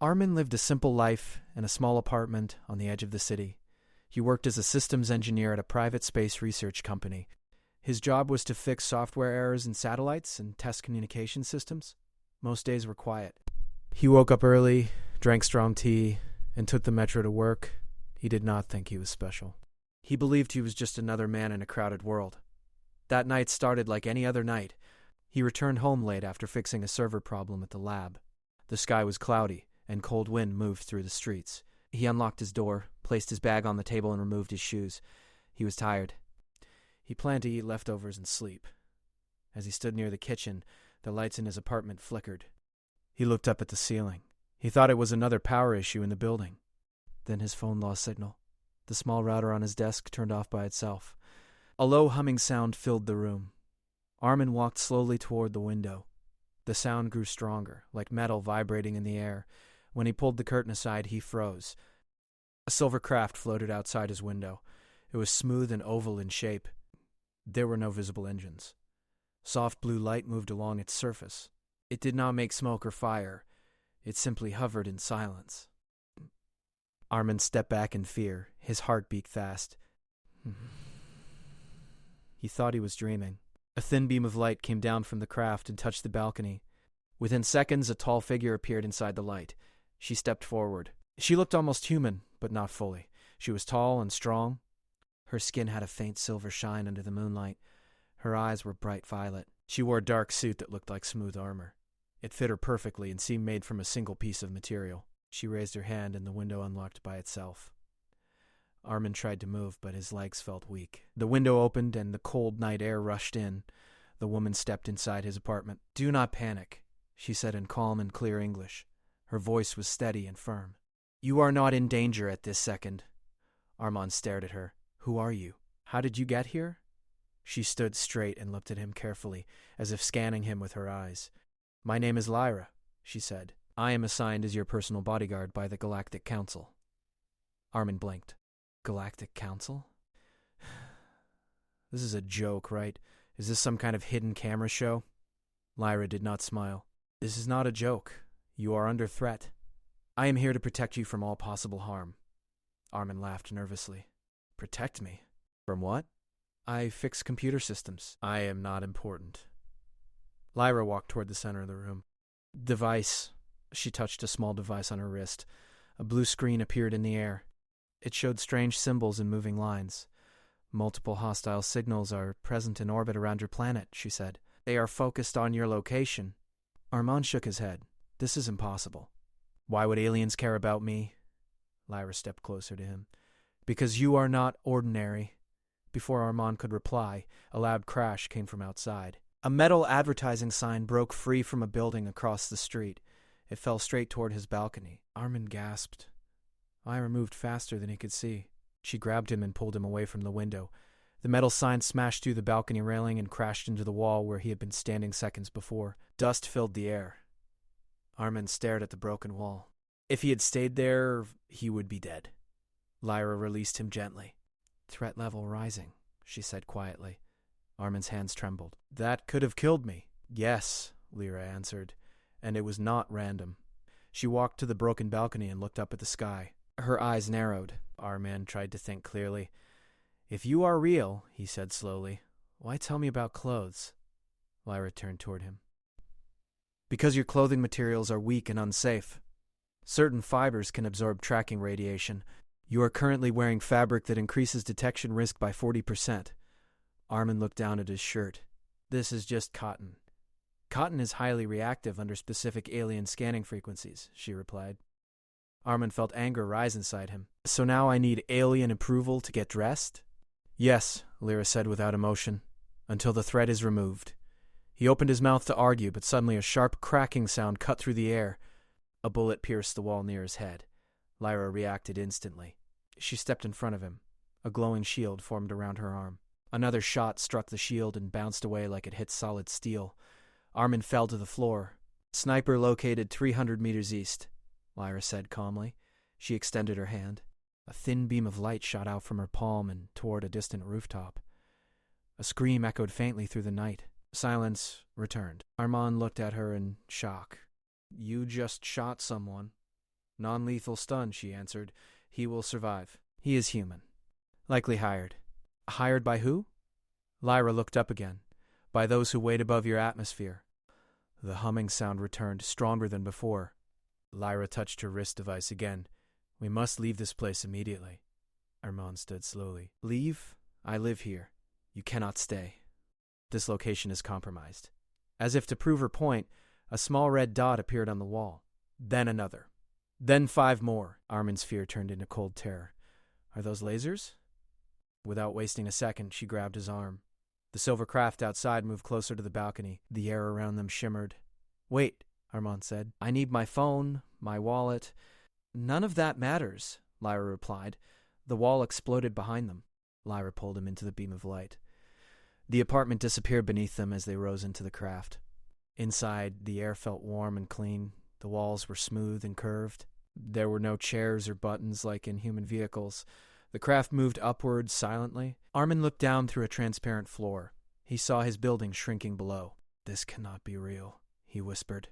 Armin lived a simple life in a small apartment on the edge of the city. He worked as a systems engineer at a private space research company. His job was to fix software errors in satellites and test communication systems. Most days were quiet. He woke up early, drank strong tea, and took the metro to work. He did not think he was special. He believed he was just another man in a crowded world. That night started like any other night. He returned home late after fixing a server problem at the lab. The sky was cloudy, and cold wind moved through the streets. He unlocked his door, placed his bag on the table, and removed his shoes. He was tired. He planned to eat leftovers and sleep. As he stood near the kitchen, the lights in his apartment flickered. He looked up at the ceiling. He thought it was another power issue in the building. Then his phone lost signal. The small router on his desk turned off by itself. A low humming sound filled the room. Armin walked slowly toward the window. The sound grew stronger, like metal vibrating in the air. When he pulled the curtain aside, he froze. A silver craft floated outside his window. It was smooth and oval in shape. There were no visible engines. Soft blue light moved along its surface. It did not make smoke or fire. It simply hovered in silence. Armin stepped back in fear. His heart beat fast. He thought he was dreaming. A thin beam of light came down from the craft and touched the balcony. Within seconds, a tall figure appeared inside the light. She stepped forward. She looked almost human, but not fully. She was tall and strong. Her skin had a faint silver shine under the moonlight. Her eyes were bright violet. She wore a dark suit that looked like smooth armor. It fit her perfectly and seemed made from a single piece of material. She raised her hand and the window unlocked by itself. Armin tried to move, but his legs felt weak. The window opened and the cold night air rushed in. The woman stepped inside his apartment. "Do not panic," she said in calm and clear English. Her voice was steady and firm. "You are not in danger at this second." Armin stared at her. "Who are you? How did you get here?" She stood straight and looked at him carefully, as if scanning him with her eyes. "My name is Lyra," she said. "I am assigned as your personal bodyguard by the Galactic Council." Armin blinked. Galactic Council? This is a joke, right? Is this some kind of hidden camera show? Lyra did not smile. "This is not a joke. You are under threat. I am here to protect you from all possible harm." Armin laughed nervously. "Protect me? From what?" "I fix computer systems. I am not important." Lyra walked toward the center of the room. "Device." She touched a small device on her wrist. A blue screen appeared in the air. It showed strange symbols and moving lines. "Multiple hostile signals are present in orbit around your planet," she said. "They are focused on your location." Armin shook his head. "This is impossible." "Why would aliens care about me?" Lyra stepped closer to him. "Because you are not ordinary." Before Armin could reply, a loud crash came from outside. A metal advertising sign broke free from a building across the street. It fell straight toward his balcony. Armin gasped. Lyra moved faster than he could see. She grabbed him and pulled him away from the window. The metal sign smashed through the balcony railing and crashed into the wall where he had been standing seconds before. Dust filled the air. Armin stared at the broken wall. If he had stayed there, he would be dead. Lyra released him gently. "Threat level rising," she said quietly. Armin's hands trembled. "That could have killed me." "Yes," Lyra answered, "and it was not random." She walked to the broken balcony and looked up at the sky. Her eyes narrowed. Armin tried to think clearly. "If you are real," he said slowly, "why tell me about clothes?" Lyra turned toward him. "Because your clothing materials are weak and unsafe. Certain fibers can absorb tracking radiation. You are currently wearing fabric that increases detection risk by 40%. Armin looked down at his shirt. "This is just cotton." "Cotton is highly reactive under specific alien scanning frequencies," she replied. Armin felt anger rise inside him. "So now I need alien approval to get dressed?" "Yes," Lyra said without emotion, "until the threat is removed." He opened his mouth to argue, but suddenly a sharp cracking sound cut through the air. A bullet pierced the wall near his head. Lyra reacted instantly. She stepped in front of him. A glowing shield formed around her arm. Another shot struck the shield and bounced away like it hit solid steel. Armin fell to the floor. "Sniper located 300 meters east," Lyra said calmly. She extended her hand. A thin beam of light shot out from her palm and toward a distant rooftop. A scream echoed faintly through the night. Silence returned. Armin looked at her in shock. "You just shot someone." Non-lethal stun, she answered. He will survive. He is human. Likely hired. Hired by who? Lyra looked up again. By those who wait above your atmosphere. The humming sound returned, stronger than before. Lyra touched her wrist device again. We must leave this place immediately. Armand stood slowly. Leave? I live here. You cannot stay. This location is compromised. As if to prove her point, a small red dot appeared on the wall. Then another. Then 5 more. Armin's fear turned into cold terror. Are those lasers? Without wasting a second, she grabbed his arm. The silver craft outside moved closer to the balcony. The air around them shimmered. Wait, Armand said. I need my phone, my wallet. None of that matters, Lyra replied. The wall exploded behind them. Lyra pulled him into the beam of light. The apartment disappeared beneath them as they rose into the craft. Inside, the air felt warm and clean. The walls were smooth and curved. There were no chairs or buttons like in human vehicles. The craft moved upwards silently. Armin looked down through a transparent floor. He saw his building shrinking below. This cannot be real, he whispered.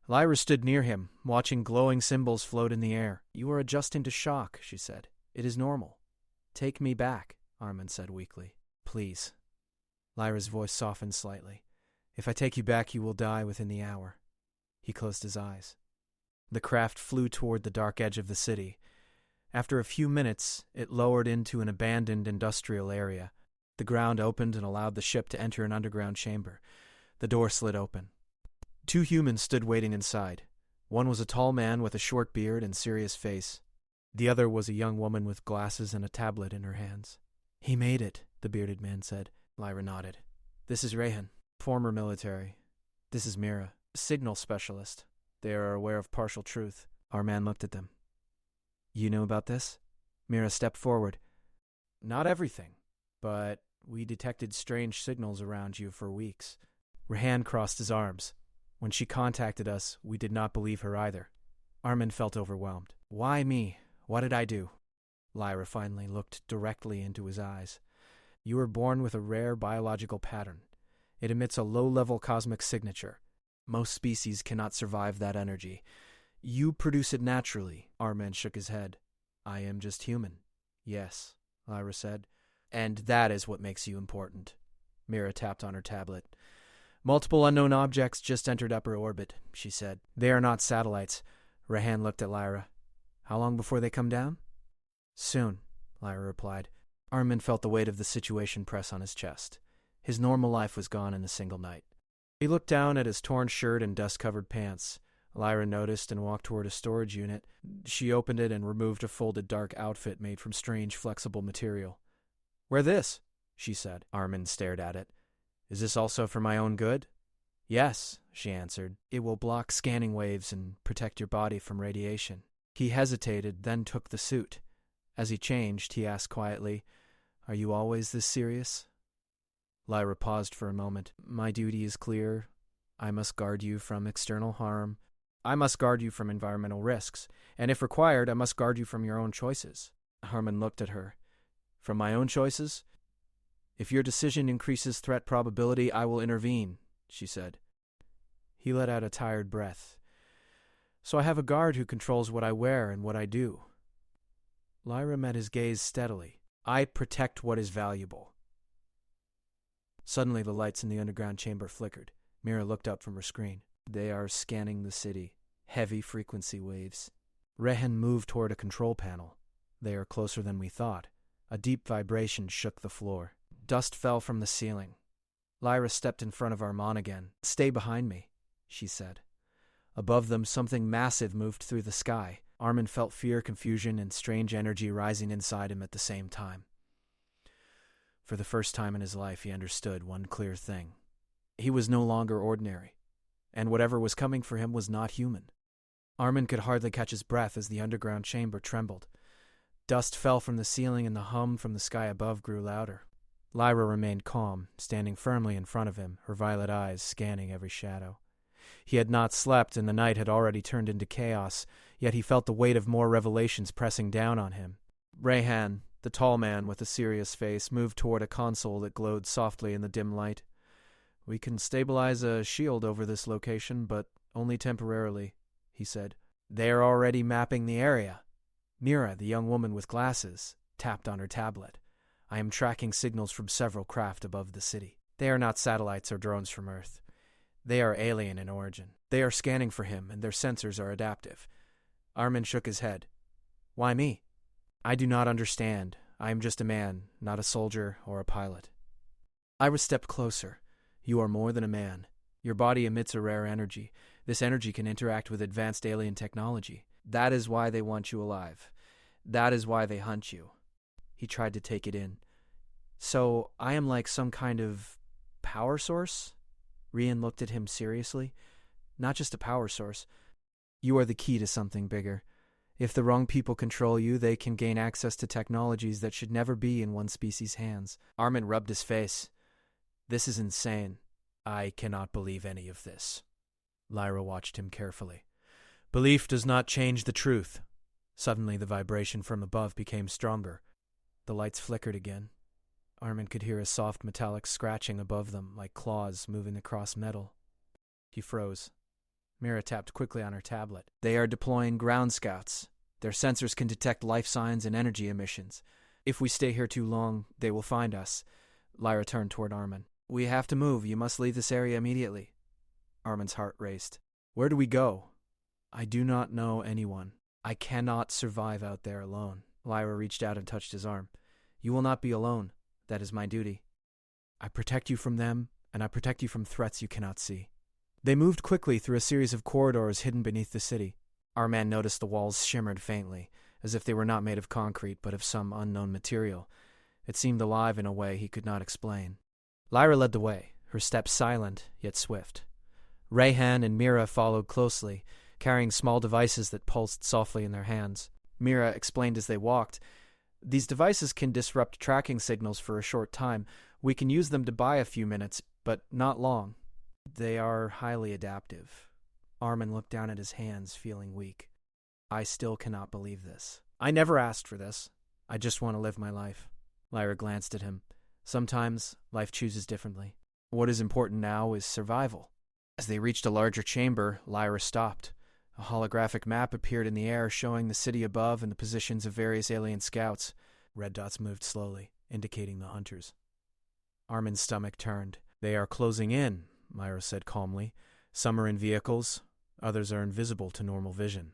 Lyra stood near him, watching glowing symbols float in the air. You are adjusting to shock, she said. It is normal. Take me back, Armin said weakly. Please. Lyra's voice softened slightly. If I take you back, you will die within the hour. He closed his eyes. The craft flew toward the dark edge of the city. After a few minutes, it lowered into an abandoned industrial area. The ground opened and allowed the ship to enter an underground chamber. The door slid open. 2 humans stood waiting inside. One was a tall man with a short beard and serious face. The other was a young woman with glasses and a tablet in her hands. He made it, the bearded man said. Lyra nodded. This is Rehan, former military. This is Mira, signal specialist. They are aware of partial truth. Our man looked at them. You know about this? Mira stepped forward. Not everything, but we detected strange signals around you for weeks. Rehan crossed his arms. When she contacted us, we did not believe her either. Armin felt overwhelmed. Why me? What did I do? Lyra finally looked directly into his eyes. You were born with a rare biological pattern. It emits a low-level cosmic signature. Most species cannot survive that energy. You produce it naturally. Armin shook his head. I am just human. Yes, Lyra said. And that is what makes you important. Mira tapped on her tablet. Multiple unknown objects just entered upper orbit, she said. They are not satellites. Rehan looked at Lyra. How long before they come down? Soon, Lyra replied. Armin felt the weight of the situation press on his chest. His normal life was gone in a single night. He looked down at his torn shirt and dust-covered pants. Lyra noticed and walked toward a storage unit. She opened it and removed a folded dark outfit made from strange, flexible material. Wear this, she said. Armin stared at it. Is this also for my own good? Yes, she answered. It will block scanning waves and protect your body from radiation. He hesitated, then took the suit. As he changed, he asked quietly, Are you always this serious? Lyra paused for a moment. My duty is clear. I must guard you from external harm. I must guard you from environmental risks. And if required, I must guard you from your own choices. Armin looked at her. From my own choices? If your decision increases threat probability, I will intervene, she said. He let out a tired breath. So I have a guard who controls what I wear and what I do. Lyra met his gaze steadily. I protect what is valuable. Suddenly the lights in the underground chamber flickered. Mira looked up from her screen. They are scanning the city. Heavy frequency waves. Rehan moved toward a control panel. They are closer than we thought. A deep vibration shook the floor. Dust fell from the ceiling. Lyra stepped in front of Armand again. Stay behind me, she said. Above them, something massive moved through the sky. Armin felt fear, confusion, and strange energy rising inside him at the same time. For the first time in his life, he understood one clear thing. He was no longer ordinary, and whatever was coming for him was not human. Armin could hardly catch his breath as the underground chamber trembled. Dust fell from the ceiling and the hum from the sky above grew louder. Lyra remained calm, standing firmly in front of him, her violet eyes scanning every shadow. He had not slept, and the night had already turned into chaos, yet he felt the weight of more revelations pressing down on him. Rehan, the tall man with a serious face, moved toward a console that glowed softly in the dim light. We can stabilize a shield over this location, but only temporarily, he said. They are already mapping the area. Mira, the young woman with glasses, tapped on her tablet. I am tracking signals from several craft above the city. They are not satellites or drones from Earth. They are alien in origin. They are scanning for him, and their sensors are adaptive. Armin shook his head. Why me? I do not understand. I am just a man, not a soldier or a pilot. Ira stepped closer. You are more than a man. Your body emits a rare energy. This energy can interact with advanced alien technology. That is why they want you alive. That is why they hunt you. He tried to take it in. So I am like some kind of power source? Rian looked at him seriously. Not just a power source. You are the key to something bigger. If the wrong people control you, they can gain access to technologies that should never be in one species' hands. Armin rubbed his face. This is insane. I cannot believe any of this. Lyra watched him carefully. Belief does not change the truth. Suddenly the vibration from above became stronger. The lights flickered again. Armin could hear a soft metallic scratching above them, like claws moving across metal. He froze. Mira tapped quickly on her tablet. They are deploying ground scouts. Their sensors can detect life signs and energy emissions. If we stay here too long, they will find us. Lyra turned toward Armin. We have to move. You must leave this area immediately. Armin's heart raced. Where do we go? I do not know anyone. I cannot survive out there alone. Lyra reached out and touched his arm. You will not be alone. That is my duty. I protect you from them, and I protect you from threats you cannot see. They moved quickly through a series of corridors hidden beneath the city. Our man noticed the walls shimmered faintly, as if they were not made of concrete but of some unknown material. It seemed alive in a way he could not explain. Lyra led the way, her steps silent yet swift. Rayhan and Mira followed closely, carrying small devices that pulsed softly in their hands. Mira explained as they walked, These devices can disrupt tracking signals for a short time. We can use them to buy a few minutes, but not long. They are highly adaptive. Armin looked down at his hands, feeling weak. I still cannot believe this. I never asked for this. I just want to live my life. Lyra glanced at him. Sometimes life chooses differently. What is important now is survival. As they reached a larger chamber, Lyra stopped. A holographic map appeared in the air, showing the city above and the positions of various alien scouts. Red dots moved slowly, indicating the hunters. Armin's stomach turned. They are closing in, Lyra said calmly. Some are in vehicles, others are invisible to normal vision.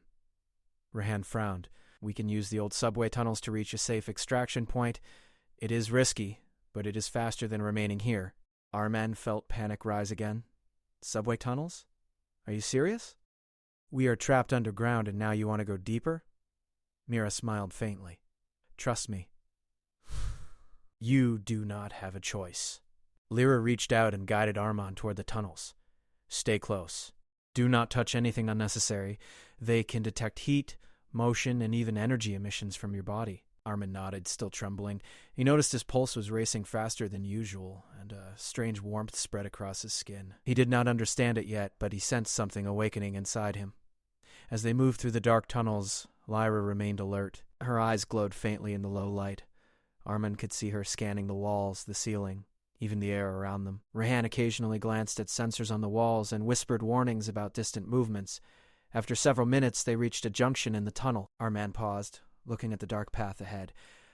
Rahan frowned. We can use the old subway tunnels to reach a safe extraction point. It is risky, but it is faster than remaining here. Armin felt panic rise again. Subway tunnels? Are you serious? We are trapped underground and now you want to go deeper? Mira smiled faintly. Trust me. You do not have a choice. Lyra reached out and guided Armin toward the tunnels. Stay close. Do not touch anything unnecessary. They can detect heat, motion, and even energy emissions from your body. Armin nodded, still trembling. He noticed his pulse was racing faster than usual, and a strange warmth spread across his skin. He did not understand it yet, but he sensed something awakening inside him. As they moved through the dark tunnels, Lyra remained alert. Her eyes glowed faintly in the low light. Armin could see her scanning the walls, the ceiling, even the air around them. Rahan occasionally glanced at sensors on the walls and whispered warnings about distant movements. After several minutes, they reached a junction in the tunnel. Armin paused, looking at the dark path ahead.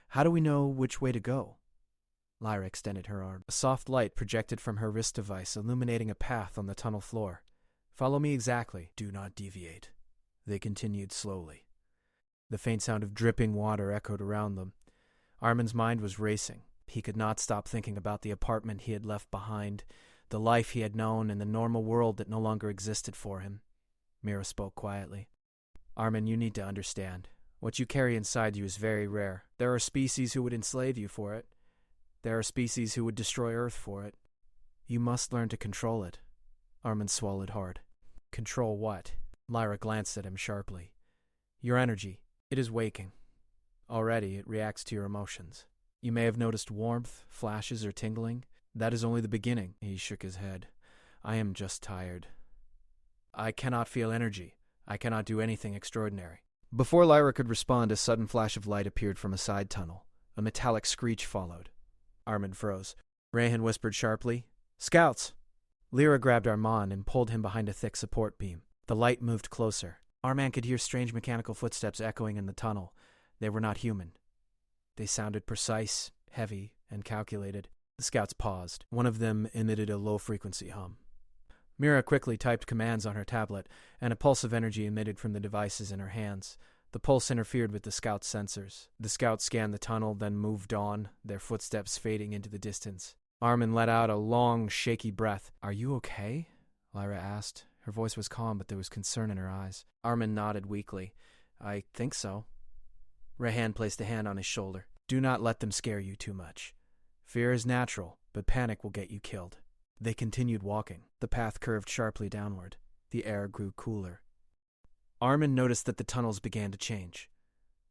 How do we know which way to go? Lyra extended her arm. A soft light projected from her wrist device, illuminating a path on the tunnel floor. Follow me exactly. Do not deviate. They continued slowly. The faint sound of dripping water echoed around them. Armin's mind was racing. He could not stop thinking about the apartment he had left behind, the life he had known, and the normal world that no longer existed for him. Mira spoke quietly. Armin, you need to understand. What you carry inside you is very rare. There are species who would enslave you for it. There are species who would destroy Earth for it. You must learn to control it. Armin swallowed hard. Control what? Lyra glanced at him sharply. Your energy. It is waking. Already, it reacts to your emotions. You may have noticed warmth, flashes, or tingling. That is only the beginning. He shook his head. I am just tired. I cannot feel energy. I cannot do anything extraordinary. Before Lyra could respond, a sudden flash of light appeared from a side tunnel. A metallic screech followed. Armin froze. Rahan whispered sharply, Scouts! Lyra grabbed Armand and pulled him behind a thick support beam. The light moved closer. Arman could hear strange mechanical footsteps echoing in the tunnel. They were not human. They sounded precise, heavy, and calculated. The scouts paused. One of them emitted a low-frequency hum. Mira quickly typed commands on her tablet, and a pulse of energy emitted from the devices in her hands. The pulse interfered with the scout's sensors. The scouts scanned the tunnel, then moved on, their footsteps fading into the distance. Armin let out a long, shaky breath. "Are you okay?" Lyra asked. Her voice was calm, but there was concern in her eyes. Armin nodded weakly. "I think so." Rehan placed a hand on his shoulder. "Do not let them scare you too much. Fear is natural, but panic will get you killed." They continued walking. The path curved sharply downward. The air grew cooler. Armin noticed that the tunnels began to change.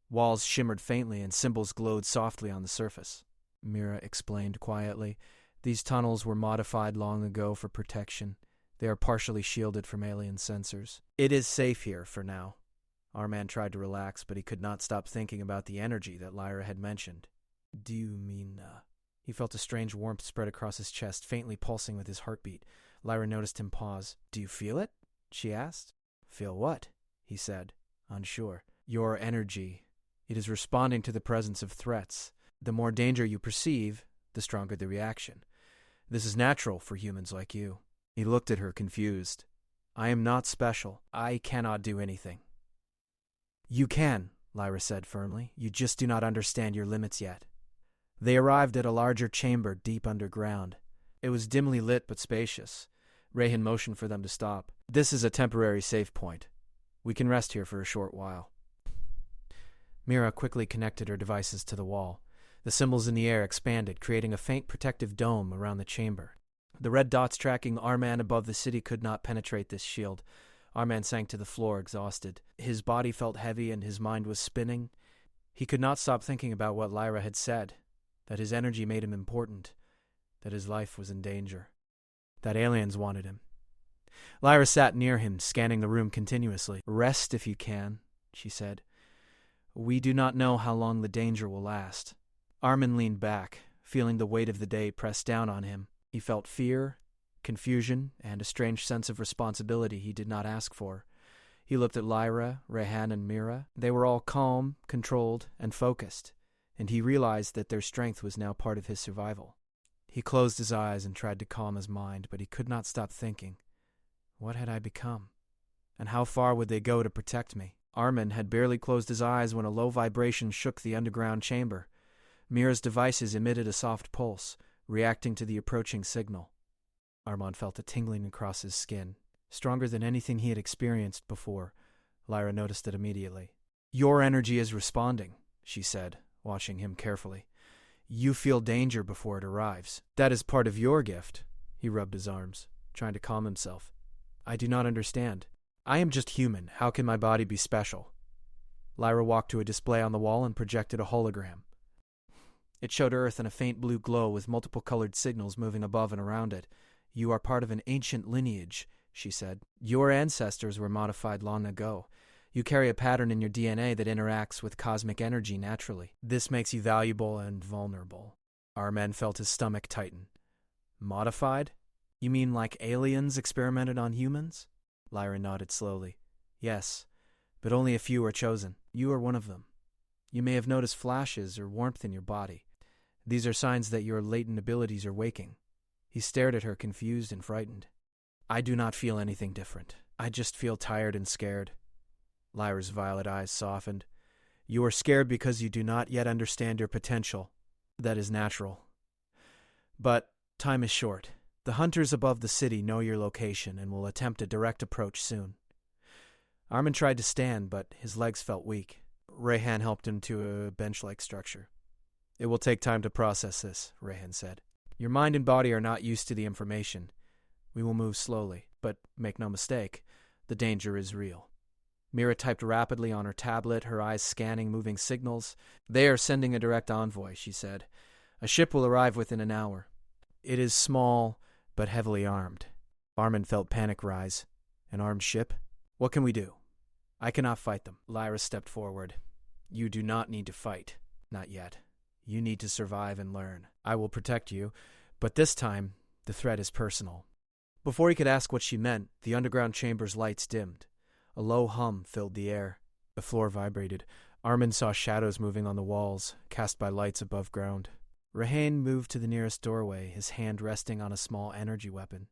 Walls shimmered faintly and symbols glowed softly on the surface. Mira explained quietly. "These tunnels were modified long ago for protection. They are partially shielded from alien sensors. It is safe here for now." Arman tried to relax, but he could not stop thinking about the energy that Lyra had mentioned. "Do you mean, He felt a strange warmth spread across his chest, faintly pulsing with his heartbeat. Lyra noticed him pause. "Do you feel it?" she asked. "Feel what?" he said, unsure. "Your energy. It is responding to the presence of threats. The more danger you perceive, the stronger the reaction. This is natural for humans like you." He looked at her, confused. "I am not special. I cannot do anything." "You can," Lyra said firmly. "You just do not understand your limits yet." They arrived at a larger chamber deep underground. It was dimly lit but spacious. Rehan motioned for them to stop. "This is a temporary safe point. We can rest here for a short while." Mira quickly connected her devices to the wall. The symbols in the air expanded, creating a faint protective dome around the chamber. The red dots tracking Arman above the city could not penetrate this shield. Arman sank to the floor, exhausted. His body felt heavy and his mind was spinning. He could not stop thinking about what Lyra had said, that his energy made him important, that his life was in danger, that aliens wanted him. Lyra sat near him, scanning the room continuously. "Rest if you can," she said. "We do not know how long the danger will last." Armin leaned back, feeling the weight of the day press down on him. He felt fear, confusion, and a strange sense of responsibility he did not ask for. He looked at Lyra, Rehan, and Mira. They were all calm, controlled, and focused, and he realized that their strength was now part of his survival. He closed his eyes and tried to calm his mind, but he could not stop thinking. What had I become? And how far would they go to protect me? Armin had barely closed his eyes when a low vibration shook the underground chamber. Mira's devices emitted a soft pulse, reacting to the approaching signal. Armand felt a tingling across his skin, stronger than anything he had experienced before. Lyra noticed it immediately. "Your energy is responding," she said, watching him carefully. "You feel danger before it arrives. That is part of your gift." He rubbed his arms, trying to calm himself. "I do not understand. I am just human. How can my body be special?" Lyra walked to a display on the wall and projected a hologram. It showed Earth in a faint blue glow with multiple colored signals moving above and around it. "You are part of an ancient lineage," she said. "Your ancestors were modified long ago. You carry a pattern in your DNA that interacts with cosmic energy naturally. This makes you valuable and vulnerable." Arman felt his stomach tighten. "Modified? You mean like aliens experimented on humans?" Lyra nodded slowly. "Yes, but only a few are chosen. You are one of them. You may have noticed flashes or warmth in your body. These are signs that your latent abilities are waking." He stared at her, confused and frightened. "I do not feel anything different. I just feel tired and scared." Lyra's violet eyes softened. "You are scared because you do not yet understand your potential. That is natural. But time is short. The hunters above the city know your location and will attempt a direct approach soon." Armin tried to stand, but his legs felt weak. Rehan helped him to a bench-like structure. "It will take time to process this," Rehan said. "Your mind and body are not used to the information. We will move slowly, but make no mistake, the danger is real." Mira typed rapidly on her tablet, her eyes scanning moving signals. "They are sending a direct envoy," she said. "A ship will arrive within an hour. It is small, but heavily armed." Armin felt panic rise. "An armed ship? What can we do?" "I cannot fight them." Lyra stepped forward. "You do not need to fight. Not yet. You need to survive and learn. I will protect you, but this time, the threat is personal." Before he could ask what she meant, the underground chamber's lights dimmed. A low hum filled the air. The floor vibrated. Armin saw shadows moving on the walls, cast by lights above ground. Rahane moved to the nearest doorway, his hand resting on a small energy weapon.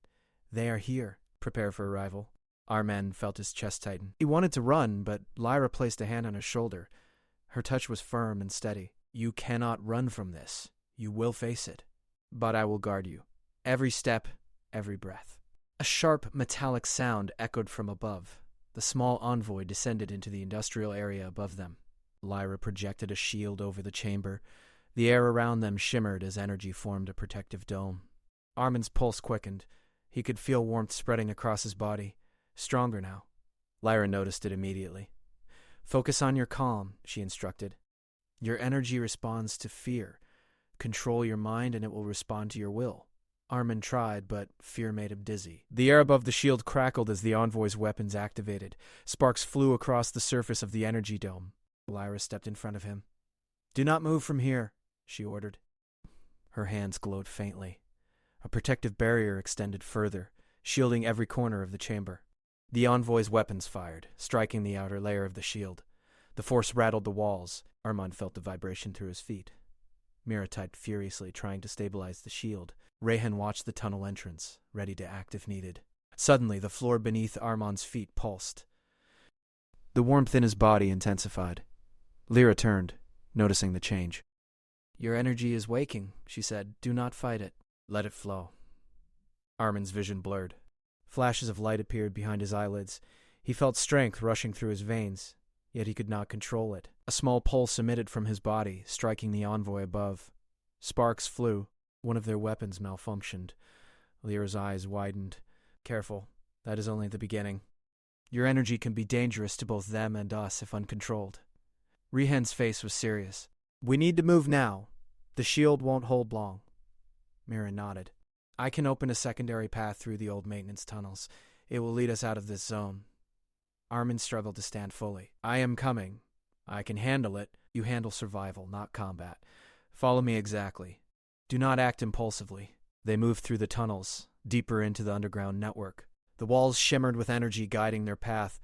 They are here. Prepare for arrival. Armin felt his chest tighten. He wanted to run, but Lyra placed a hand on his shoulder. Her touch was firm and steady. You cannot run from this. You will face it. But I will guard you. Every step, every breath. A sharp, metallic sound echoed from above. The small envoy descended into the industrial area above them. Lyra projected a shield over the chamber. The air around them shimmered as energy formed a protective dome. Armin's pulse quickened. He could feel warmth spreading across his body. Stronger now. Lyra noticed it immediately. Focus on your calm, she instructed. Your energy responds to fear. Control your mind and it will respond to your will. Armin tried, but fear made him dizzy. The air above the shield crackled as the envoy's weapons activated. Sparks flew across the surface of the energy dome. Lyra stepped in front of him. Do not move from here, she ordered. Her hands glowed faintly. A protective barrier extended further, shielding every corner of the chamber. The envoy's weapons fired, striking the outer layer of the shield. The force rattled the walls. Armin felt the vibration through his feet. Mira typed furiously, trying to stabilize the shield. Rahane watched the tunnel entrance, ready to act if needed. Suddenly, the floor beneath Armin's feet pulsed. The warmth in his body intensified. Lyra turned, noticing the change. Your energy is waking, she said. Do not fight it. Let it flow. Armin's vision blurred. Flashes of light appeared behind his eyelids. He felt strength rushing through his veins, yet he could not control it. A small pulse emitted from his body, striking the envoy above. Sparks flew. One of their weapons malfunctioned. Lyra's eyes widened. Careful, that is only the beginning. Your energy can be dangerous to both them and us if uncontrolled. Rahane's face was serious. We need to move now. The shield won't hold long. Mira nodded. I can open a secondary path through the old maintenance tunnels. It will lead us out of this zone. Armin struggled to stand fully. I am coming. I can handle it. You handle survival, not combat. Follow me exactly. Do not act impulsively. They moved through the tunnels, deeper into the underground network. The walls shimmered with energy guiding their path.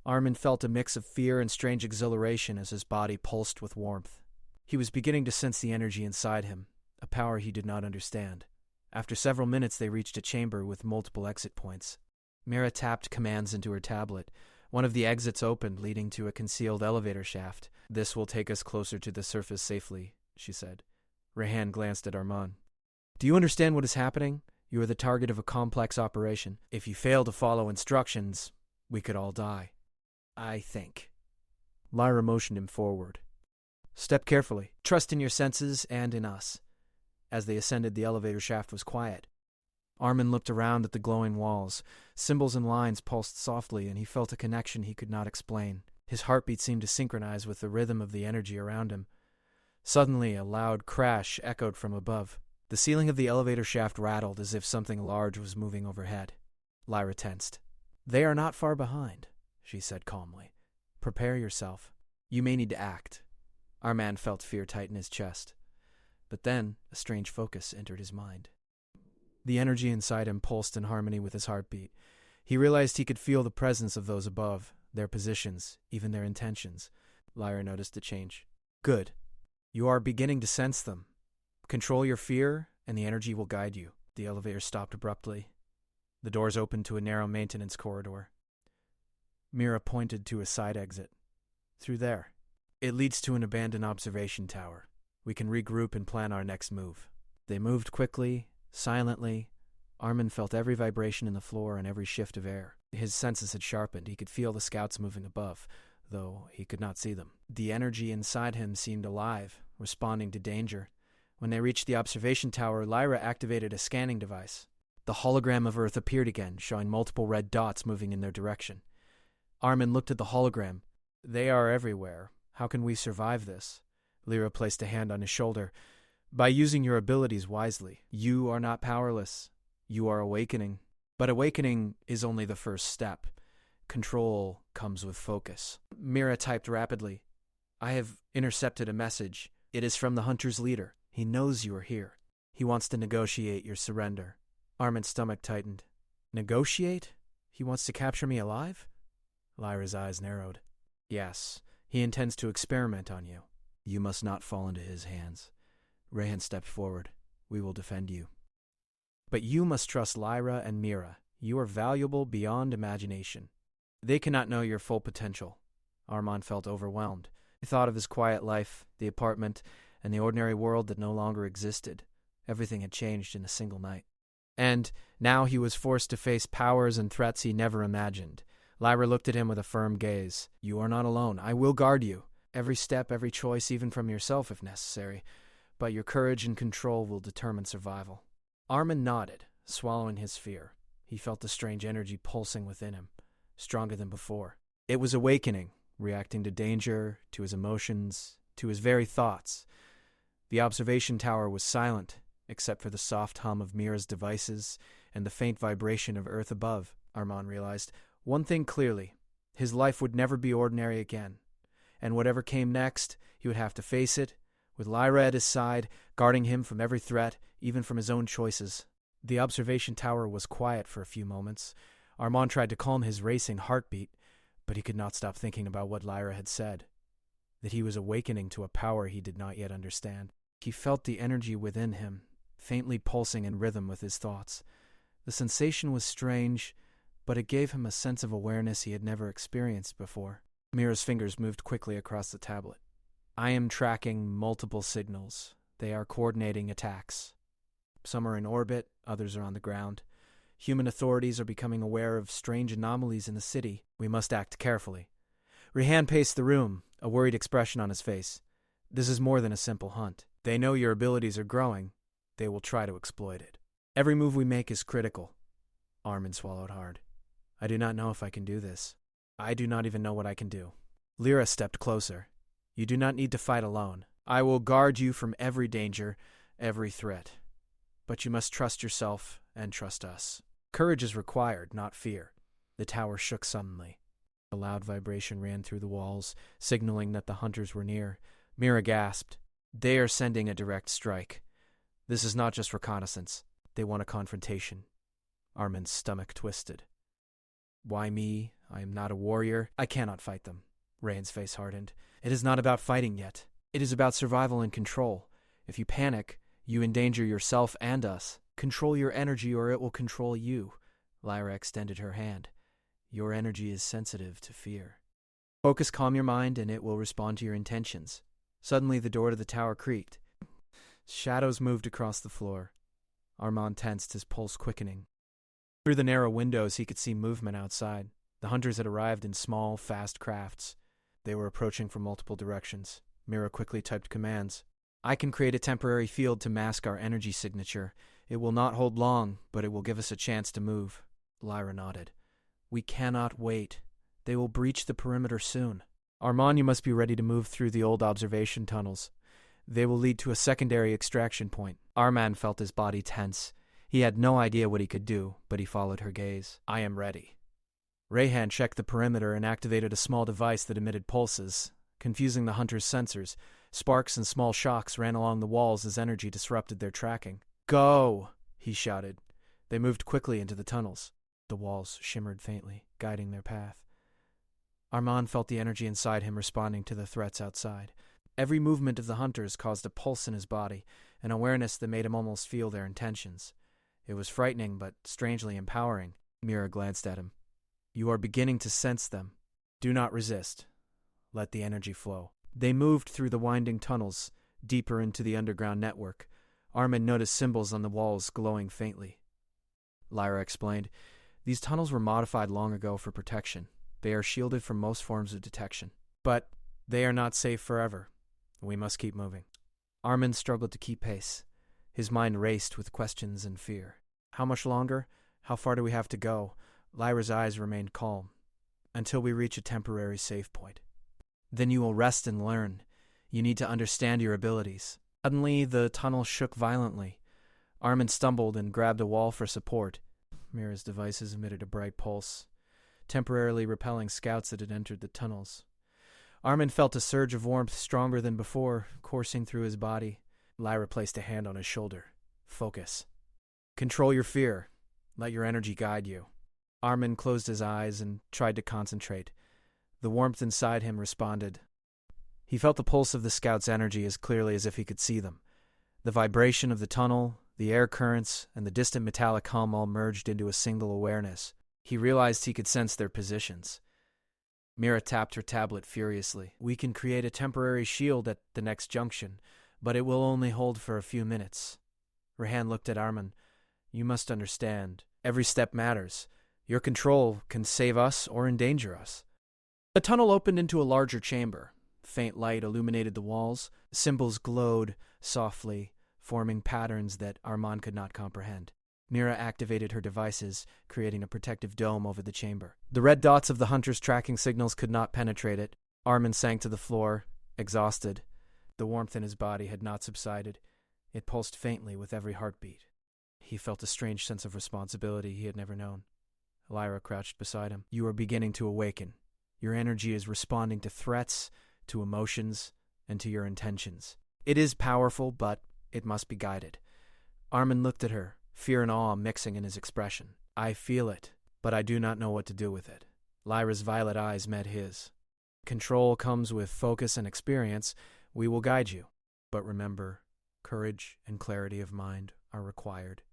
Armin felt a mix of fear and strange exhilaration as his body pulsed with warmth. He was beginning to sense the energy inside him, a power he did not understand. After several minutes, they reached a chamber with multiple exit points. Mira tapped commands into her tablet. One of the exits opened, leading to a concealed elevator shaft. This will take us closer to the surface safely, she said. Rahane glanced at Armin. Do you understand what is happening? You are the target of a complex operation. If you fail to follow instructions, we could all die. I think. Lyra motioned him forward. Step carefully. Trust in your senses and in us. As they ascended, the elevator shaft was quiet. Armin looked around at the glowing walls. Symbols and lines pulsed softly, and he felt a connection he could not explain. His heartbeat seemed to synchronize with the rhythm of the energy around him. Suddenly, a loud crash echoed from above. The ceiling of the elevator shaft rattled as if something large was moving overhead. Lyra tensed. They are not far behind, she said calmly. Prepare yourself. You may need to act. Armin felt fear tighten his chest. But then, a strange focus entered his mind. The energy inside him pulsed in harmony with his heartbeat. He realized he could feel the presence of those above, their positions, even their intentions. Lyra noticed the change. Good. You are beginning to sense them. Control your fear, and the energy will guide you. The elevator stopped abruptly. The doors opened to a narrow maintenance corridor. Mira pointed to a side exit. Through there. It leads to an abandoned observation tower. We can regroup and plan our next move. They moved quickly, silently. Armin felt every vibration in the floor and every shift of air. His senses had sharpened. He could feel the scouts moving above, though he could not see them. The energy inside him seemed alive, responding to danger. When they reached the observation tower, Lyra activated a scanning device. The hologram of Earth appeared again, showing multiple red dots moving in their direction. Armin looked at the hologram. They are everywhere. How can we survive this? Lyra placed a hand on his shoulder. By using your abilities wisely. You are not powerless. You are awakening. But awakening is only the first step. Control comes with focus. Mira typed rapidly. I have intercepted a message. It is from the hunter's leader. He knows you are here. He wants to negotiate your surrender. Armin's stomach tightened. Negotiate? He wants to capture me alive? Lyra's eyes narrowed. Yes, he intends to experiment on you. You must not fall into his hands. Rehan stepped forward. We will defend you. But you must trust Lyra and Mira. You are valuable beyond imagination. They cannot know your full potential. Armand felt overwhelmed. He thought of his quiet life, the apartment, and the ordinary world that no longer existed. Everything had changed in a single night. And now he was forced to face powers and threats he never imagined. Lyra looked at him with a firm gaze. You are not alone. I will guard you. Every step, every choice, even from yourself if necessary. But your courage and control will determine survival. Armand nodded, swallowing his fear. He felt the strange energy pulsing within him, stronger than before. It was awakening, reacting to danger, to his emotions, to his very thoughts. The observation tower was silent, except for the soft hum of Mira's devices and the faint vibration of Earth above. Armand realized one thing clearly. His life would never be ordinary again. And whatever came next, he would have to face it, with Lyra at his side, guarding him from every threat, even from his own choices. The observation tower was quiet for a few moments. Armand tried to calm his racing heartbeat, but he could not stop thinking about what Lyra had said, that he was awakening to a power he did not yet understand. He felt the energy within him, faintly pulsing in rhythm with his thoughts. The sensation was strange, but it gave him a sense of awareness he had never experienced before. Mira's fingers moved quickly across the tablet. I am tracking multiple signals. They are coordinating attacks. Some are in orbit, others are on the ground. Human authorities are becoming aware of strange anomalies in the city. We must act carefully. Rehan paced the room, a worried expression on his face. This is more than a simple hunt. They know your abilities are growing. They will try to exploit it. Every move we make is critical. Armand swallowed hard. I do not know if I can do this. I do not even know what I can do. Lyra stepped closer. You do not need to fight alone. I will guard you from every danger, every threat. But you must trust yourself and trust us. Courage is required, not fear. The tower shook suddenly. A loud vibration ran through the walls, signaling that the hunters were near. Mira gasped. They are sending a direct strike. This is not just reconnaissance. They want a confrontation. Armand's stomach twisted. Why me? I am not a warrior. I cannot fight them. Rehan's face hardened. It is not about fighting yet. It is about survival and control. If you panic, you endanger yourself and us. Control your energy or it will control you. Lyra extended her hand. Your energy is sensitive to fear. Focus, calm your mind, and it will respond to your intentions. Suddenly, the door to the tower creaked. Shadows moved across the floor. Armand tensed, his pulse quickening. Through the narrow windows, he could see movement outside. The hunters had arrived in small, fast crafts. They were approaching from multiple directions. Mira quickly typed commands. I can create a temporary field to mask our energy signature. It will not hold long, but it will give us a chance to move. Lyra nodded. We cannot wait. They will breach the perimeter soon. Armand, you must be ready to move through the old observation tunnels. They will lead to a secondary extraction point. Armand felt his body tense. He had no idea what he could do, but he followed her gaze. I am ready. Rehan checked the perimeter and activated a small device that emitted pulses, confusing the hunter's sensors. Sparks and small shocks ran along the walls as energy disrupted their tracking. Go! He shouted. They moved quickly into the tunnels. The walls shimmered faintly, guiding their path. Armand felt the energy inside him responding to the threats outside. Every movement of the hunters caused a pulse in his body, an awareness that made him almost feel their intentions. It was frightening, but strangely empowering. Mira glanced at him. You are beginning to sense them. Do not resist. Let the energy flow. They moved through the winding tunnels, deeper into the underground network. Armand noticed symbols on the walls glowing faintly. Lyra explained, these tunnels were modified long ago for protection. They are shielded from most forms of detection. But they are not safe forever. We must keep moving. Armand struggled to keep pace. His mind raced with questions and fear. How much longer? How far do we have to go? Lyra's eyes remained calm. Until we reach a temporary safe point. Then you will rest and learn. You need to understand your abilities. Suddenly, the tunnel shook violently. Armand stumbled and grabbed a wall for support. Mira's devices emitted a bright pulse, temporarily repelling scouts that had entered the tunnels. Armand felt a surge of warmth stronger than before, coursing through his body. Lyra placed a hand on his shoulder. Focus. Control your fear. Let your energy guide you. Armand closed his eyes and tried to concentrate. The warmth inside him responded. He felt the pulse of the scout's energy as clearly as if he could see them. The vibration of the tunnel, the air currents, and the distant metallic hum all merged into a single awareness. He realized he could sense their positions. Mira tapped her tablet furiously. "We can create a temporary shield at the next junction, but it will only hold for a few minutes." Rehan looked at Armin. "You must understand. Every step matters. Your control can save us or endanger us." A tunnel opened into a larger chamber. Faint light illuminated the walls. Symbols glowed softly, forming patterns that Armand could not comprehend. Mira activated her devices, creating a protective dome over the chamber. The red dots of the hunter's tracking signals could not penetrate it. Armin sank to the floor, exhausted. The warmth in his body had not subsided. It pulsed faintly with every heartbeat. He felt a strange sense of responsibility he had never known. Lyra crouched beside him. "You are beginning to awaken. Your energy is responding to threats, to emotions, and to your intentions. It is powerful, but it must be guided." Armin looked at her, fear and awe mixing in his expression. "I feel it, but I do not know what to do with it." Lyra's violet eyes met his. "Control comes with focus and experience. We will guide you. But remember, courage and clarity of mind are required.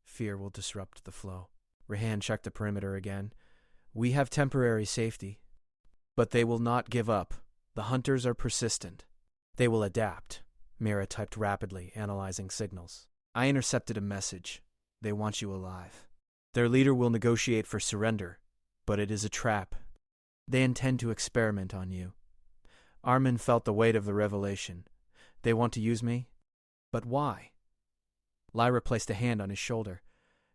Fear will disrupt the flow." Rehan checked the perimeter again. "We have temporary safety, but they will not give up. The hunters are persistent. They will adapt." Mira typed rapidly, analyzing signals. "I intercepted a message. They want you alive. Their leader will negotiate for surrender, but it is a trap. They intend to experiment on you." Armin felt the weight of the revelation. "They want to use me? But why?" Lyra placed a hand on his shoulder.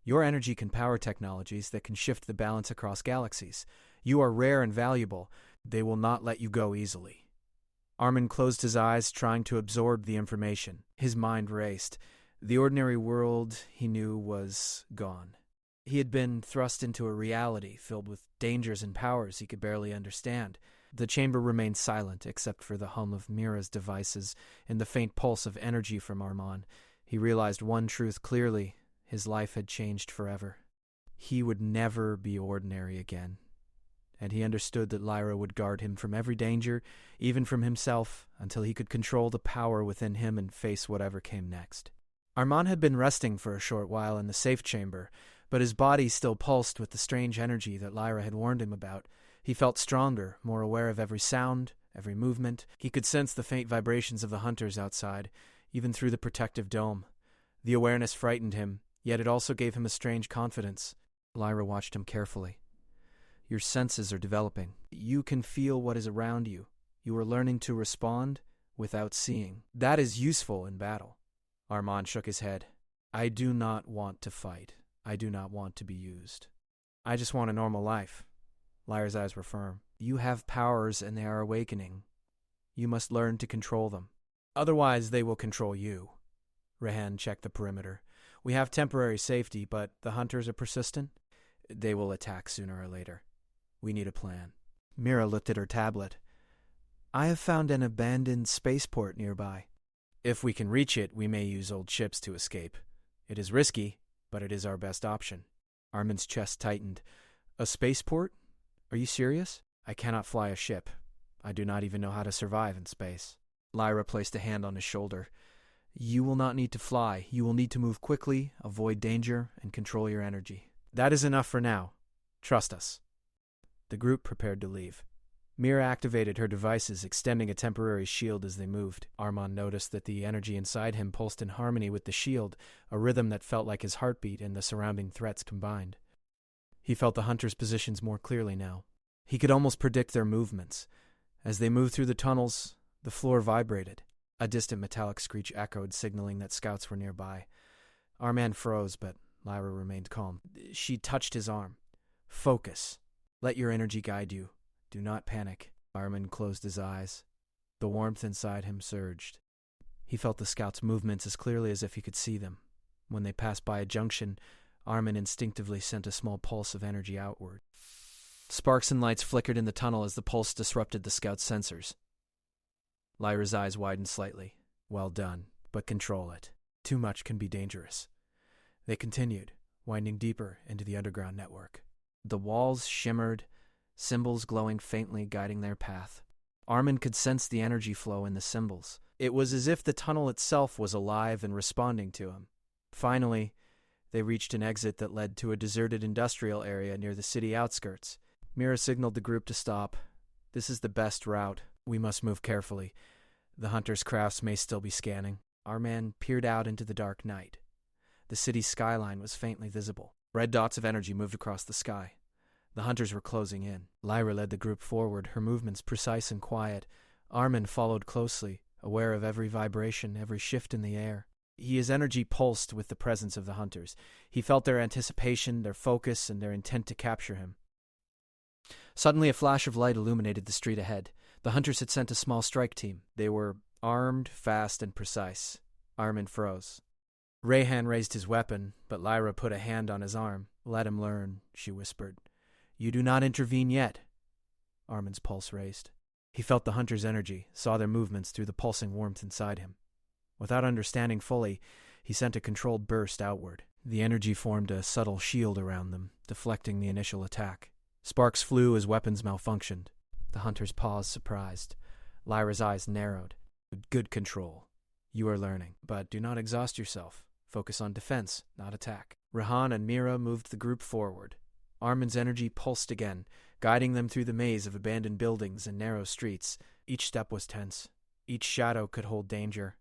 "Your energy can power technologies that can shift the balance across galaxies. You are rare and valuable. They will not let you go easily." Armin closed his eyes, trying to absorb the information. His mind raced. The ordinary world he knew was gone. He had been thrust into a reality filled with dangers and powers he could barely understand. The chamber remained silent, except for the hum of Mira's devices and the faint pulse of energy from Armand. He realized one truth clearly. His life had changed forever. He would never be ordinary again. And he understood that Lyra would guard him from every danger, even from himself, until he could control the power within him and face whatever came next. Armand had been resting for a short while in the safe chamber, but his body still pulsed with the strange energy that Lyra had warned him about. He felt stronger, more aware of every sound, every movement. He could sense the faint vibrations of the hunters outside, even through the protective dome. The awareness frightened him, yet it also gave him a strange confidence. Lyra watched him carefully. "Your senses are developing. You can feel what is around you. You are learning to respond without seeing. That is useful in battle." Armand shook his head. "I do not want to fight. I do not want to be used. I just want a normal life." Lyra's eyes were firm. "You have powers and they are awakening. You must learn to control them. Otherwise, they will control you." Rehan checked the perimeter. "We have temporary safety, but the hunters are persistent. They will attack sooner or later. We need a plan." Mira looked at her tablet. "I have found an abandoned spaceport nearby. If we can reach it, we may use old ships to escape. It is risky, but it is our best option." Armin's chest tightened. "A spaceport? Are you serious?" "I cannot fly a ship. I do not even know how to survive in space." Lyra placed a hand on his shoulder. "You will not need to fly. You will need to move quickly, avoid danger, and control your energy. That is enough for now. Trust us." The group prepared to leave. Mira activated her devices, extending a temporary shield as they moved. Armand noticed that the energy inside him pulsed in harmony with the shield, a rhythm that felt like his heartbeat and the surrounding threats combined. He felt the hunters' positions more clearly now. He could almost predict their movements. As they moved through the tunnels, the floor vibrated. A distant metallic screech echoed, signaling that scouts were nearby. Armand froze, but Lyra remained calm. She touched his arm. "Focus. Let your energy guide you. Do not panic." Armand closed his eyes. The warmth inside him surged. He felt the scouts' movements as clearly as if he could see them. When they passed by a junction, Armin instinctively sent a small pulse of energy outward. Sparks and lights flickered in the tunnel as the pulse disrupted the scout's sensors. Lyra's eyes widened slightly. "Well done, but control it. Too much can be dangerous." They continued, winding deeper into the underground network. The walls shimmered, symbols glowing faintly guiding their path. Armin could sense the energy flow in the symbols. It was as if the tunnel itself was alive and responding to him. Finally, they reached an exit that led to a deserted industrial area near the city outskirts. Mira signaled the group to stop. "This is the best route. We must move carefully. The hunters' crafts may still be scanning." Our man peered out into the dark night. The city's skyline was faintly visible. Red dots of energy moved across the sky. The hunters were closing in. Lyra led the group forward, her movements precise and quiet. Armin followed closely, aware of every vibration, every shift in the air. His energy pulsed with the presence of the hunters. He felt their anticipation, their focus, and their intent to capture him. Suddenly, a flash of light illuminated the street ahead. The hunters had sent a small strike team. They were armed, fast, and precise. Armin froze. Rayhan raised his weapon, but Lyra put a hand on his arm. "Let him learn," she whispered. "You do not intervene yet." Armin's pulse raced. He felt the hunters' energy, saw their movements through the pulsing warmth inside him. Without understanding fully, he sent a controlled burst outward. The energy formed a subtle shield around them, deflecting the initial attack. Sparks flew as weapons malfunctioned. The hunters paused, surprised. Lyra's eyes narrowed. "Good control. You are learning. But do not exhaust yourself. Focus on defense, not attack." Rahan and Mira moved the group forward. Armin's energy pulsed again, guiding them through the maze of abandoned buildings and narrow streets. Each step was tense. Each shadow could hold danger.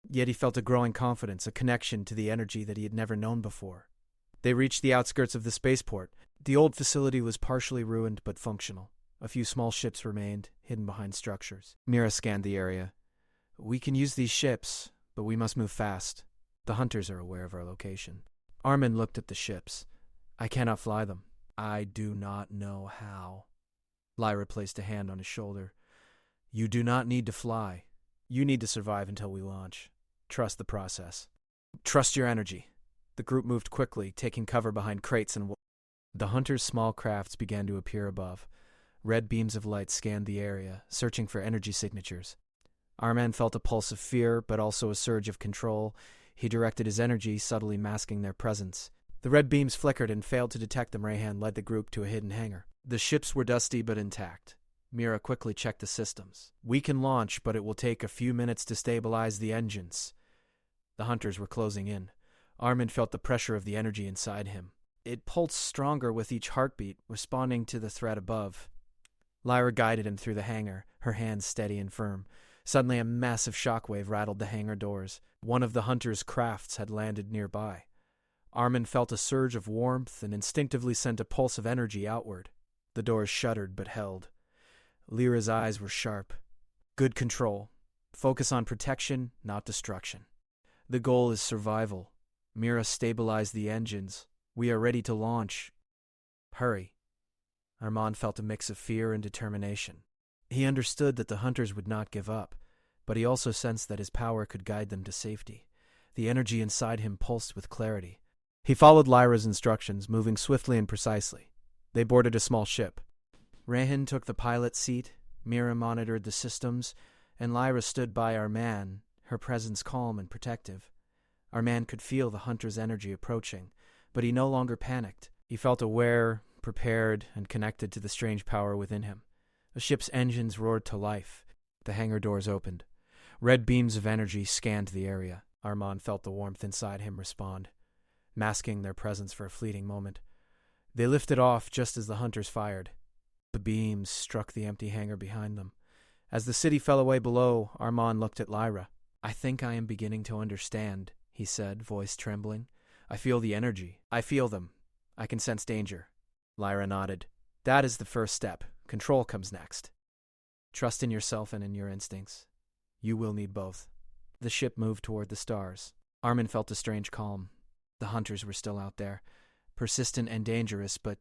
Yet he felt a growing confidence, a connection to the energy that he had never known before. They reached the outskirts of the spaceport. The old facility was partially ruined but functional. A few small ships remained, hidden behind structures. Mira scanned the area. "We can use these ships, but we must move fast. The hunters are aware of our location." Armin looked at the ships. "I cannot fly them." "I do not know how." Lyra placed a hand on his shoulder. "You do not need to fly. You need to survive until we launch. Trust the process. Trust your energy." The group moved quickly, taking cover behind crates and the hunters' small crafts began to appear above. Red beams of light scanned the area, searching for energy signatures. Armin felt a pulse of fear, but also a surge of control. He directed his energy, subtly masking their presence. The red beams flickered and failed to detect them. Rayhan led the group to a hidden hangar. The ships were dusty but intact. Mira quickly checked the systems. "We can launch, but it will take a few minutes to stabilize the engines." The hunters were closing in. Armin felt the pressure of the energy inside him. It pulsed stronger with each heartbeat, responding to the threat above. Lyra guided him through the hangar, her hands steady and firm. Suddenly a massive shockwave rattled the hangar doors. One of the hunters' crafts had landed nearby. Armin felt a surge of warmth and instinctively sent a pulse of energy outward. The doors shuddered but held. Lyra's eyes were sharp. "Good control. Focus on protection, not destruction. The goal is survival. Mira stabilized the engines. We are ready to launch. Hurry." Armin felt a mix of fear and determination. He understood that the hunters would not give up, but he also sensed that his power could guide them to safety. The energy inside him pulsed with clarity. He followed Lyra's instructions, moving swiftly and precisely. They boarded a small ship. Rayhan took the pilot's seat, Mira monitored the systems, and Lyra stood by our man, her presence calm and protective. Our man could feel the hunter's energy approaching, but he no longer panicked. He felt aware, prepared, and connected to the strange power within him. The ship's engines roared to life. The hangar doors opened. Red beams of energy scanned the area. Armin felt the warmth inside him respond, masking their presence for a fleeting moment. They lifted off just as the hunters fired. The beams struck the empty hangar behind them. As the city fell away below, Armin looked at Lyra. "I think I am beginning to understand," he said, voice trembling. "I feel the energy. I feel them. I can sense danger." Lyra nodded. "That is the first step. Control comes next. Trust in yourself and in your instincts. You will need both." The ship moved toward the stars. Armin felt a strange calm. The hunters were still out there, persistent and dangerous, but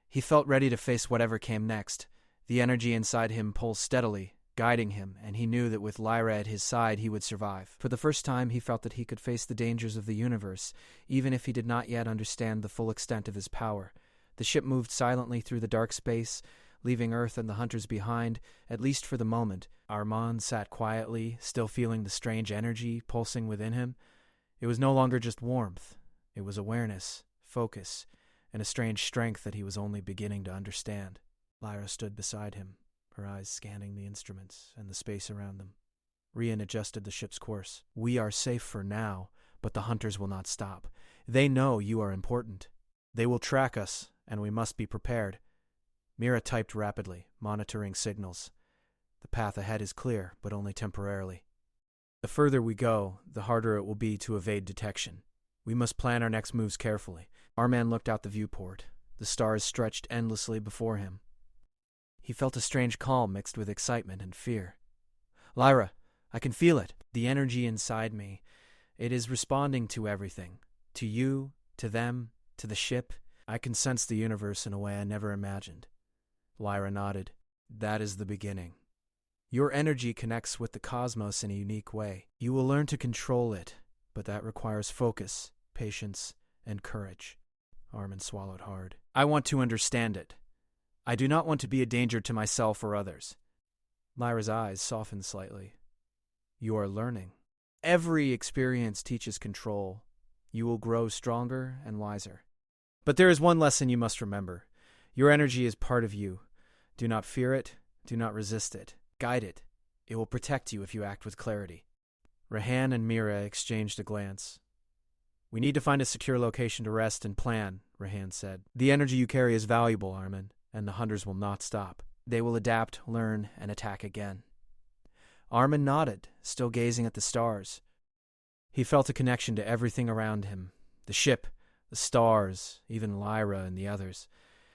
he felt ready to face whatever came next. The energy inside him pulsed steadily, guiding him, and he knew that with Lyra at his side he would survive. For the first time he felt that he could face the dangers of the universe, even if he did not yet understand the full extent of his power. The ship moved silently through the dark space, leaving Earth and the hunters behind, at least for the moment. Armin sat quietly, still feeling the strange energy pulsing within him. It was no longer just warmth. It was awareness, focus, and a strange strength that he was only beginning to understand. Lyra stood beside him, her eyes scanning the instruments and the space around them. Rian adjusted the ship's course. We are safe for now, but the hunters will not stop. They know you are important. They will track us, and we must be prepared. Mira typed rapidly, monitoring signals. The path ahead is clear, but only temporarily. The further we go, the harder it will be to evade detection. We must plan our next moves carefully. Arman looked out the viewport. The stars stretched endlessly before him. He felt a strange calm mixed with excitement and fear. Lyra, I can feel it. The energy inside me. It is responding to everything. To you, to them, to the ship. I can sense the universe in a way I never imagined. Lyra nodded. That is the beginning. Your energy connects with the cosmos in a unique way. You will learn to control it, but that requires focus, patience, and courage. Armin swallowed hard. I want to understand it. I do not want to be a danger to myself or others. Lyra's eyes softened slightly. You are learning. Every experience teaches control. You will grow stronger and wiser. But there is one lesson you must remember. Your energy is part of you. Do not fear it. Do not resist it. Guide it. It will protect you if you act with clarity. Rehan and Mira exchanged a glance. We need to find a secure location to rest and plan, Rehan said. The energy you carry is valuable, Armin, and the hunters will not stop. They will adapt, learn, and attack again. Armin nodded, still gazing at the stars. He felt a connection to everything around him. The ship, the stars, even Lyra and the others.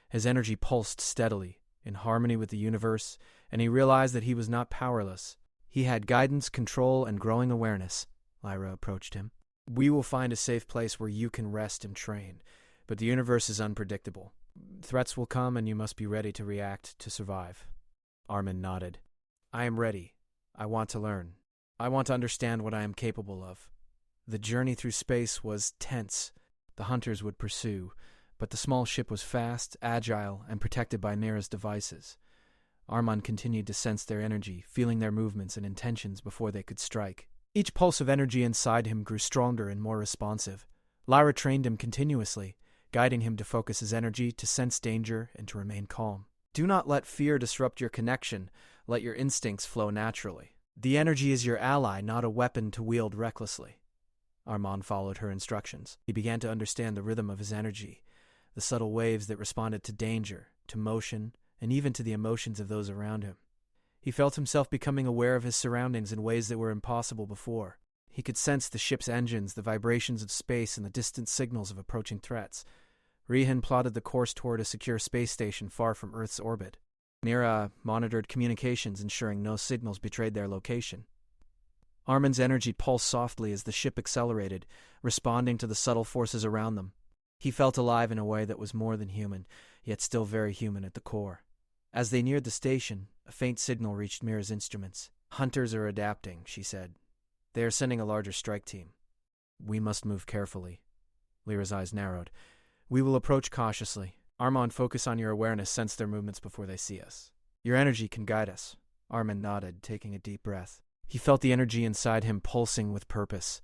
His energy pulsed steadily, in harmony with the universe, and he realized that he was not powerless. He had guidance, control, and growing awareness. Lyra approached him. We will find a safe place where you can rest and train, but the universe is unpredictable. Threats will come and you must be ready to react to survive. Armin nodded. I am ready. I want to learn. I want to understand what I am capable of. The journey through space was tense. The hunters would pursue, but the small ship was fast, agile, and protected by Mira's devices. Arman continued to sense their energy, feeling their movements and intentions before they could strike. Each pulse of energy inside him grew stronger and more responsive. Lyra trained him continuously, guiding him to focus his energy, to sense danger, and to remain calm. Do not let fear disrupt your connection. Let your instincts flow naturally. The energy is your ally, not a weapon to wield recklessly. Arman followed her instructions. He began to understand the rhythm of his energy, the subtle waves that responded to danger, to motion, and even to the emotions of those around him. He felt himself becoming aware of his surroundings in ways that were impossible before. He could sense the ship's engines, the vibrations of space, and the distant signals of approaching threats. Rehan plotted the course toward a secure space station far from Earth's orbit. Mira monitored communications, ensuring no signals betrayed their location. Armin's energy pulsed softly as the ship accelerated, responding to the subtle forces around them. He felt alive in a way that was more than human, yet still very human at the core. As they neared the station, a faint signal reached Mira's instruments. Hunters are adapting, she said. They are sending a larger strike team. We must move carefully. Lyra's eyes narrowed. We will approach cautiously. Arman, focus on your awareness, sense their movements before they see us. Your energy can guide us. Armin nodded, taking a deep breath. He felt the energy inside him pulsing with purpose.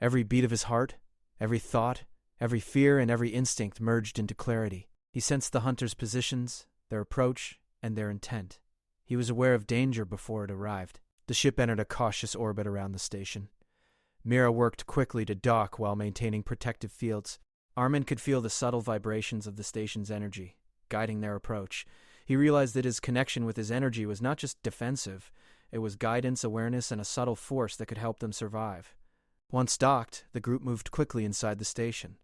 Every beat of his heart, every thought, every fear, and every instinct merged into clarity. He sensed the hunters' positions, their approach, and their intent. He was aware of danger before it arrived. The ship entered a cautious orbit around the station. Mira worked quickly to dock while maintaining protective fields. Armin could feel the subtle vibrations of the station's energy, guiding their approach. He realized that his connection with his energy was not just defensive. It was guidance, awareness, and a subtle force that could help them survive. Once docked, the group moved quickly inside the station.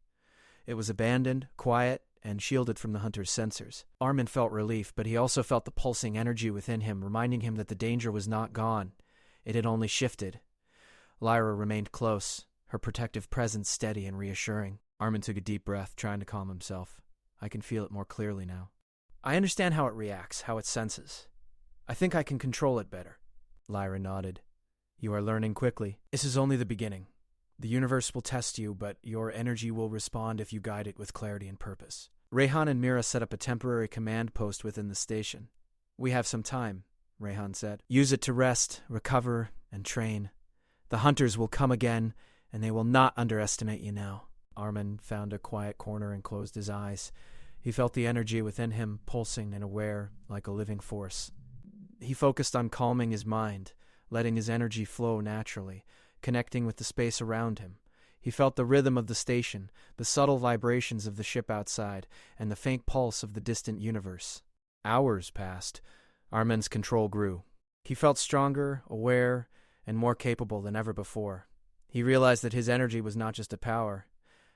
It was abandoned, quiet, and shielded from the hunter's sensors. Armin felt relief, but he also felt the pulsing energy within him, reminding him that the danger was not gone. It had only shifted. Lyra remained close, her protective presence steady and reassuring. Armin took a deep breath, trying to calm himself. I can feel it more clearly now. I understand how it reacts, how it senses. I think I can control it better. Lyra nodded. You are learning quickly. This is only the beginning. The universe will test you, but your energy will respond if you guide it with clarity and purpose. Rehan and Mira set up a temporary command post within the station. We have some time, Rehan said. Use it to rest, recover, and train. The hunters will come again, and they will not underestimate you now. Armin found a quiet corner and closed his eyes. He felt the energy within him pulsing and aware like a living force. He focused on calming his mind, letting his energy flow naturally, connecting with the space around him. He felt the rhythm of the station, the subtle vibrations of the ship outside, and the faint pulse of the distant universe. Hours passed. Armin's control grew. He felt stronger, aware, and more capable than ever before. He realized that his energy was not just a power.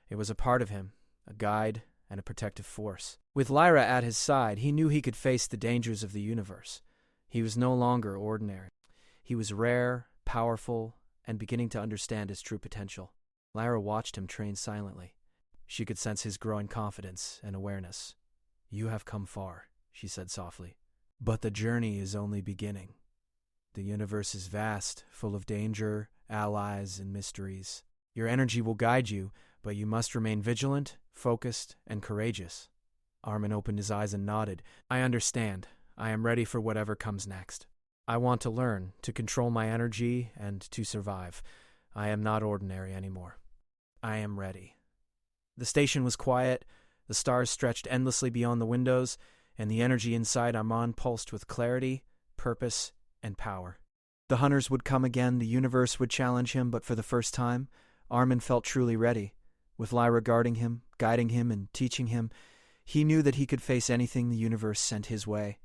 It was a part of him, a guide, and a protective force. With Lyra at his side, he knew he could face the dangers of the universe. He was no longer ordinary. He was rare, powerful, and beginning to understand his true potential. Lyra watched him train silently. She could sense his growing confidence and awareness. "You have come far," she said softly. "But the journey is only beginning. The universe is vast, full of danger, allies, and mysteries. Your energy will guide you, but you must remain vigilant, focused, and courageous." Armin opened his eyes and nodded. "I understand. I am ready for whatever comes next. I want to learn, to control my energy, and to survive. I am not ordinary anymore. I am ready." The station was quiet, the stars stretched endlessly beyond the windows, and the energy inside Armin pulsed with clarity, purpose, and power. The hunters would come again, the universe would challenge him, but for the first time, Armin felt truly ready. With Lyra guarding him, guiding him, and teaching him, he knew that he could face anything the universe sent his way.